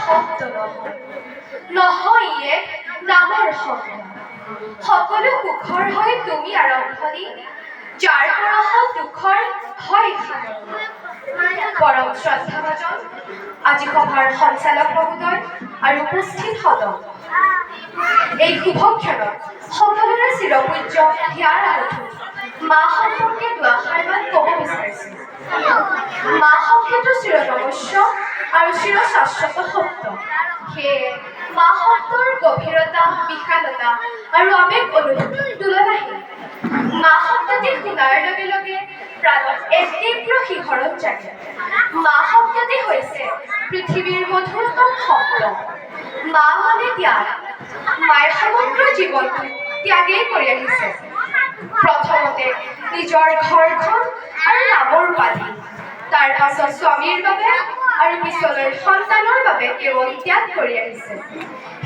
শব্দ নহয় এক নামৰ শব্দ। সকলো সুখৰ হৈ তুমি আৰম্ভণি, যাৰ পৰশত দুখৰ হয় সামৰণি। পৰম শ্ৰদ্ধাভাজন আজি সভাৰ সঞ্চালক মহোদয় আৰু উপস্থিত সদন, এই শুভ ক্ষণত সকলোৰে চিৰপূজ্য হিয়াৰ আৰঠি মা সম্পৰ্কে দুআষাৰমান ক'ব বিচাৰিছোঁ। মা শব্দটো চিৰনমস্য আৰু চিৰশাশ্বত শব্দ। সেয়ে মা শব্দৰ গভীৰতা, বিশালতা আৰু আৱেগ অনুভূতি তুলনাহীন। মা শব্দটি শুনাৰ লগে লগে প্ৰাণত এক তীব্ৰ শিহৰণ জাগে। মা শব্দটি হৈছে পৃথিৱীৰ মধুৰতম শব্দ। মা মানে ত্যাগ। মায়ে সমগ্ৰ জীৱনটো ত্যাগেই কৰি আহিছে। প্ৰথমতে নিজৰ ঘৰখন আৰু নামৰ উপাধি, তাৰ পাছত স্বামীৰ বাবে আৰু পিছলৈ সন্তানৰ বাবে কেৱল ত্যাগ কৰি আহিছে।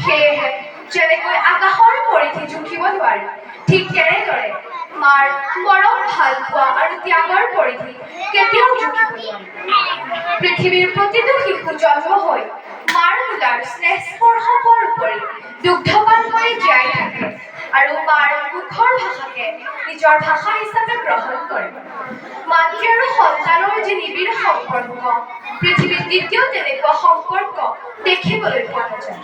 সেয়েহে যেনেকৈ আকাশৰ পৰিধি জুখিব নোৱাৰি, ঠিক তেনেদৰে মাৰ মৰম, ভাল পোৱা আৰু ত্যাগৰ পৰিধি কেতিয়াও জুখিব নোৱাৰি। পৃথিৱীৰ প্ৰতিটো শিশু জন্ম হৈ মাৰ কোলাৰ স্নেহ স্পৰ্শৰ উপৰি দুগ্ধপান কৰি জীয়াই থাকে আৰু মাৰ মুখৰ ভাষাকে নিজৰ ভাষা হিচাপে গ্ৰহণ কৰে। মাতৃ আৰু সন্তানৰ যি নিবিড় সম্পৰ্ক, পৃথিৱীত দ্বিতীয় তেনেকুৱা সম্পৰ্ক দেখিবলৈ পোৱা নাযায়।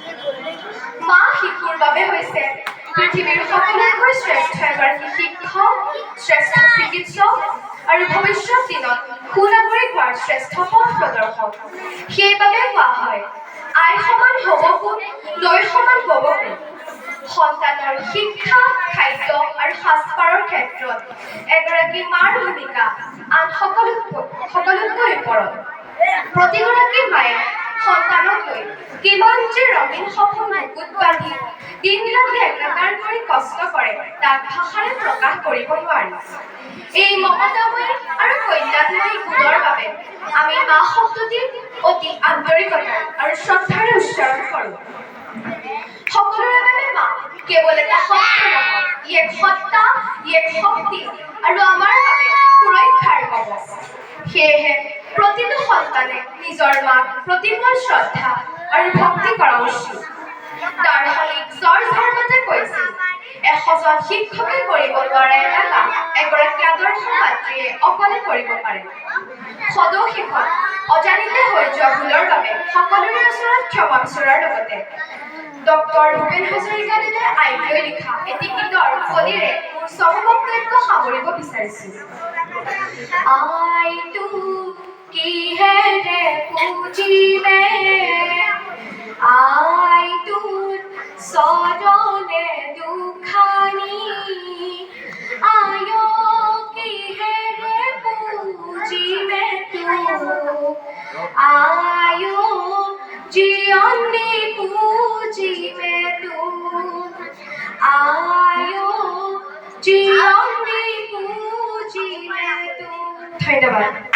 মা শিশুৰ বাবে হৈছে পৃথিৱীৰ সকলোতকৈ শ্ৰেষ্ঠ এগৰাকী শিক্ষক, শ্ৰেষ্ঠ চিকিৎসক আৰু ভৱিষ্যত দিনত সুনাগৰিক হোৱাৰ শ্ৰেষ্ঠ পথ প্ৰদৰ্শক। সেইবাবে কোৱা হয়, আই সমান হ'ব কোন, নৈ সমান বব কোন। সন্তানৰ শিক্ষা, খাদ্য আৰু সাজপাৰৰ ক্ষেত্ৰত এগৰাকী মাৰ ভূমিকা আন সকলোতকৈ ওপৰত। প্ৰতিগৰাকী মায়ে সন্তানক লৈ কিমান যে ৰঙীন সপোন বুকুত বান্ধি দিন-ৰাতি একাকাৰ কৰি কষ্ট কৰে, তাক ভাষাৰে প্ৰকাশ কৰিব নোৱাৰি। এই মমতাময়ী আৰু কল্যাণময়ী গুণৰ বাবে আমি মা শব্দটি অতি আন্তৰিকতা আৰু শ্ৰদ্ধাৰে উচ্চাৰণ কৰোঁ। সকলোৰে বাবে মা কেৱল এটা শব্দ নহয়, ই এক সত্তা, ই এক শক্তি আৰু আমাৰ বাবে সুৰক্ষাৰ কৱচ। সেয়েহে প্ৰতিটো সন্তানে নিজৰ মাক প্ৰতিময় শ্ৰদ্ধা আৰু ভক্তি কৰা উচিত। দাৰ্শনিক জৰ্জ হাৰ্বাৰ্টে কৈছিল, 100জন শিক্ষকে কৰিব নোৱাৰে এটা কাম এগৰাকী আদৰ্শ মাতৃয়ে অকলে কৰিব পাৰে। সদৌ অজানিতে হৈ যোৱা ভুলৰ বাবে সকলোৰে ওচৰত ক্ষমা বিচৰাৰ লগতে ডক্টৰ ভূপেন হাজৰিকাদেৱে আইকৈ লিখা এটি গীতৰ কলিৰে মোৰ সমবক্তব্য সামৰিব বিচাৰিছোঁ। আইটো কিহেৰে পুজিমে, আইটোৰ চৰণে দুখানি, আয় কিহেৰে পুজিমে তোক, আয় জীয়নী পুজিমে তোক, আয় জীয়নী পুজিমে তোক। ধন্যবাদ।